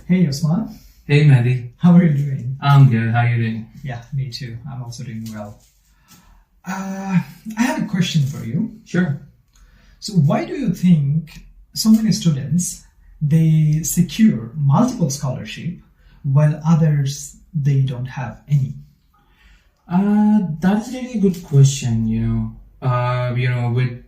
Hey Osman, Hey Mehdi, how are you doing? I'm good. How you doing? Yeah, me too. I'm also doing well. I have a question for you. Sure. So why do you think so many students they secure multiple scholarship while others they don't have any? That's really a good question. With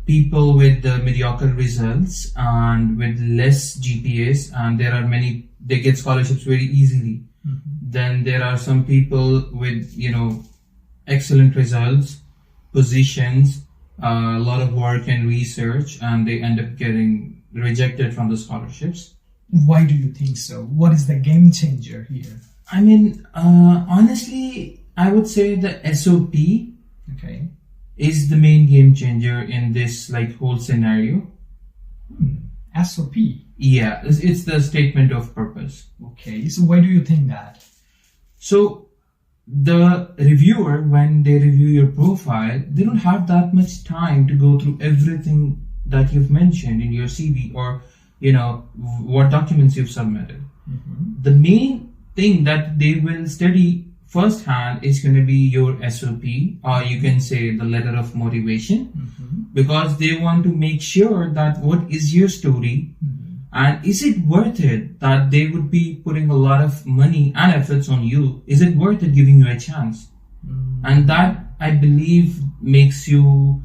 people with mediocre results and with less GPAs, and there are many they get scholarships very easily. Then there are some people with excellent results, positions, a lot of work and research, and they end up getting rejected from the scholarships. Why do you think so? What is the game changer here? I mean, honestly, I would say the SOP Okay. is the main game changer in this whole scenario. SOP. Yeah, it's the statement of purpose. Okay. So why do you think that? So the reviewer, when they review your profile, they don't have that much time to go through everything that you've mentioned in your CV or what documents you've submitted. The main thing that they will study firsthand is going to be your SOP, or you can say the letter of motivation, because they want to make sure that what is your story and is it worth it that they would be putting a lot of money and efforts on you? Is it worth it giving you a chance? And that, I believe, makes you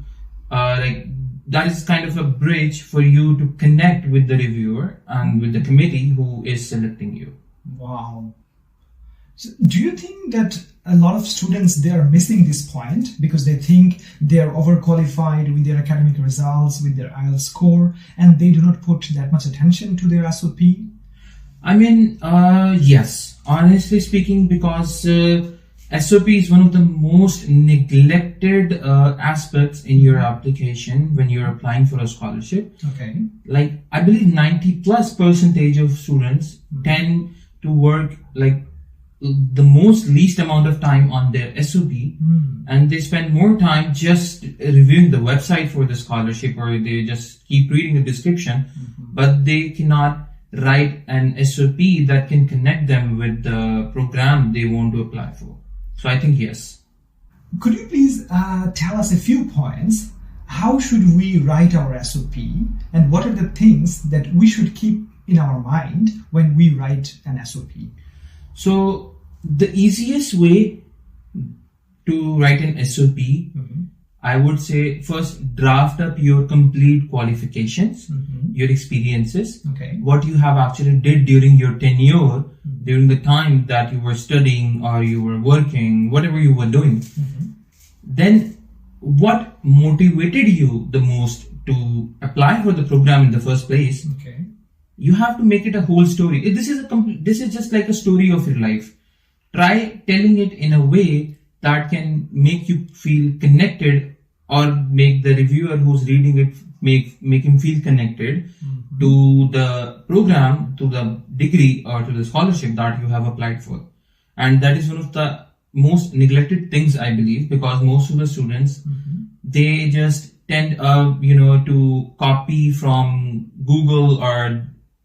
that is kind of a bridge for you to connect with the reviewer and with the committee who is selecting you. Wow. So do you think that a lot of students, they are missing this point because they think they are overqualified with their academic results, with their IELTS score, and they do not put that much attention to their SOP? I mean, yes, honestly speaking, because SOP is one of the most neglected aspects in your application when you're applying for a scholarship. Okay. I believe 90+% of students tend to work the most least amount of time on their SOP, and they spend more time just reviewing the website for the scholarship, or they just keep reading the description, but they cannot write an SOP that can connect them with the program they want to apply for. So I think yes. Could you please tell us a few points? How should we write our SOP, and what are the things that we should keep in our mind when we write an SOP? So the easiest way to write an SOP, I would say first draft up your complete qualifications, your experiences, what you have actually did during your tenure, during the time that you were studying or you were working, whatever you were doing. Then what motivated you the most to apply for the program in the first place? You have to make it a whole story. This is just like a story of your life. Try telling it in a way that can make you feel connected, or make the reviewer who's reading it make him feel connected to the program, to the degree, or to the scholarship that you have applied for. And that is one of the most neglected things, I believe, because most of the students they just tend to copy from Google, or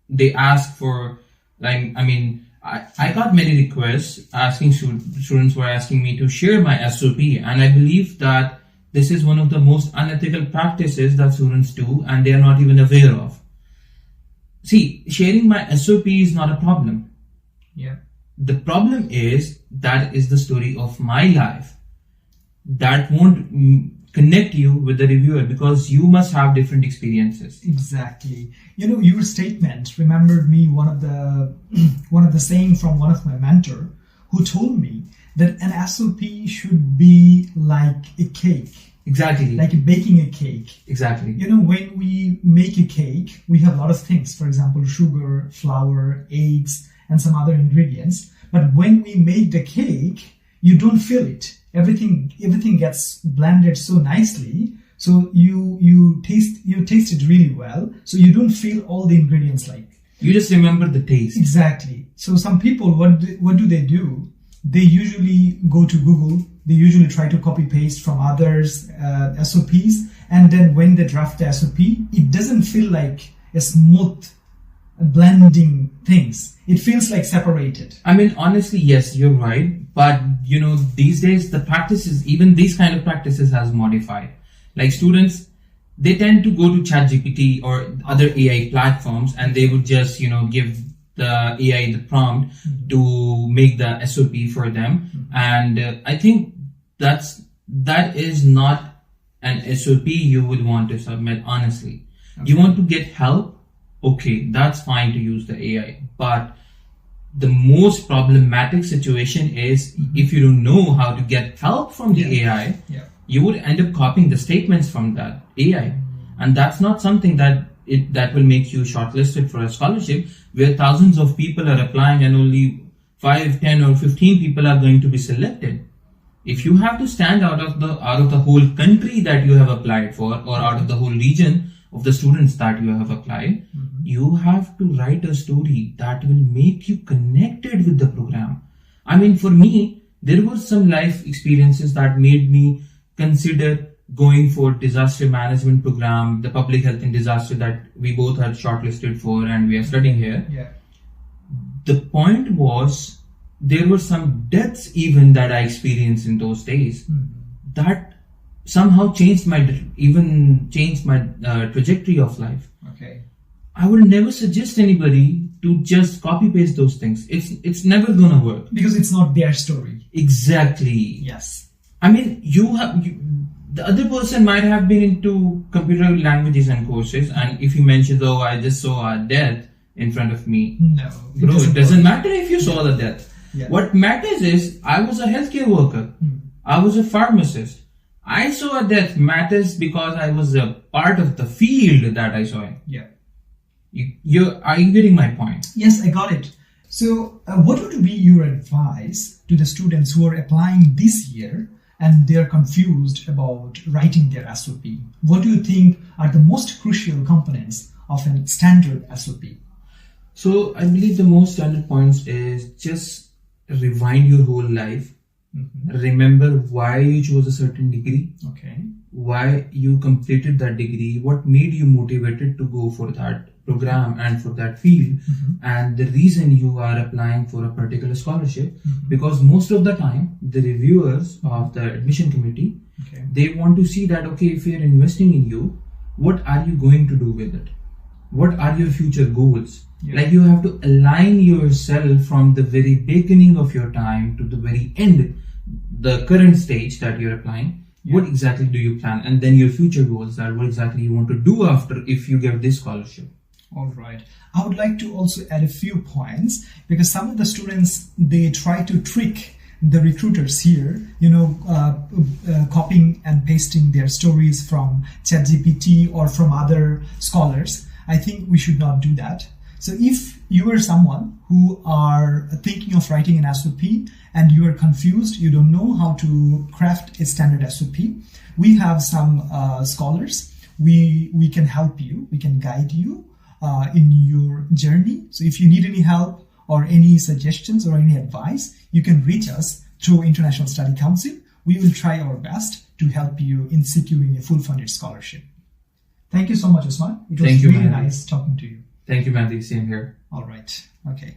they ask for I got many requests asking students were asking me to share my SOP, and I believe that this is one of the most unethical practices that students do, and they are not even aware of. See, sharing my SOP is not a problem. Yeah. The problem is that is the story of my life. That won't connect you with the reviewer, because you must have different experiences. Exactly. Your statement remembered me one of the saying from one of my mentor, who told me that an SOP should be like a cake. Exactly. Like baking a cake. Exactly. When we make a cake, we have a lot of things. For example, sugar, flour, eggs, and some other ingredients. But when we make the cake, you don't feel it. Everything gets blended so nicely, so you taste it really well, so you don't feel all the ingredients you just remember the taste. Exactly. So some people, what do they do? They usually go to Google, they usually try to copy paste from others SOPs, and then when they draft the SOP, it doesn't feel like a smooth blending things. It feels like separated. I mean, honestly, yes, you're right. But, these days, the practices, even these kind of practices has modified. Like students, they tend to go to ChatGPT or other AI platforms, and they would just, give the AI the prompt to make the SOP for them. And I think that is not an SOP you would want to submit, honestly. Okay. You want to get help? Okay, that's fine to use the AI. But the most problematic situation is if you don't know how to get help from the AI, you would end up copying the statements from that AI. And that's not something that will make you shortlisted for a scholarship where thousands of people are applying and only 5, 10 or 15 people are going to be selected. If you have to stand out of the whole country that you have applied for, or out of the whole region of the students that you have applied, you have to write a story that will make you connected with the program. I mean, for me, there were some life experiences that made me consider going for disaster management program, the public health and disaster that we both are shortlisted for and we are studying here. Yeah. The point was, there were some deaths even that I experienced in those days that somehow changed my trajectory of life. Okay. I would never suggest anybody to just copy paste those things. It's never gonna work because it's not their story. Exactly. Yes. I mean, the other person might have been into computer languages and courses, and if he mentions, "Oh, I just saw a death in front of me," no, it doesn't matter if you saw the death. Yeah. What matters is I was a healthcare worker. I was a pharmacist. I saw a death matters because I was a part of the field that I saw it. Yeah. Are you getting my point? Yes, I got it. So what would be your advice to the students who are applying this year and they're confused about writing their SOP? What do you think are the most crucial components of a standard SOP? So I believe the most standard points is just rewind your whole life. Remember why you chose a certain degree. Okay. Why you completed that degree. What made you motivated to go for that program and for that field. And the reason you are applying for a particular scholarship. Because most of the time, the reviewers of the admission committee, they want to see that, okay, if we are investing in you, what are you going to do with it? What are your future goals? Like you have to align yourself from the very beginning of your time to the very end, the current stage that you're applying. What exactly do you plan? And then your future goals are what exactly you want to do after if you get this scholarship. All right. I would like to also add a few points because some of the students, they try to trick the recruiters here, copying and pasting their stories from ChatGPT or from other scholars. I think we should not do that. So if you are someone who are thinking of writing an SOP and you are confused, you don't know how to craft a standard SOP, we have some scholars. We can help you. We can guide you in your journey. So if you need any help or any suggestions or any advice, you can reach us through International Study Council. We will try our best to help you in securing a full funded scholarship. Thank you so much, Usman. It was really nice talking to you. Thank you, Mandy. Same here. All right. Okay.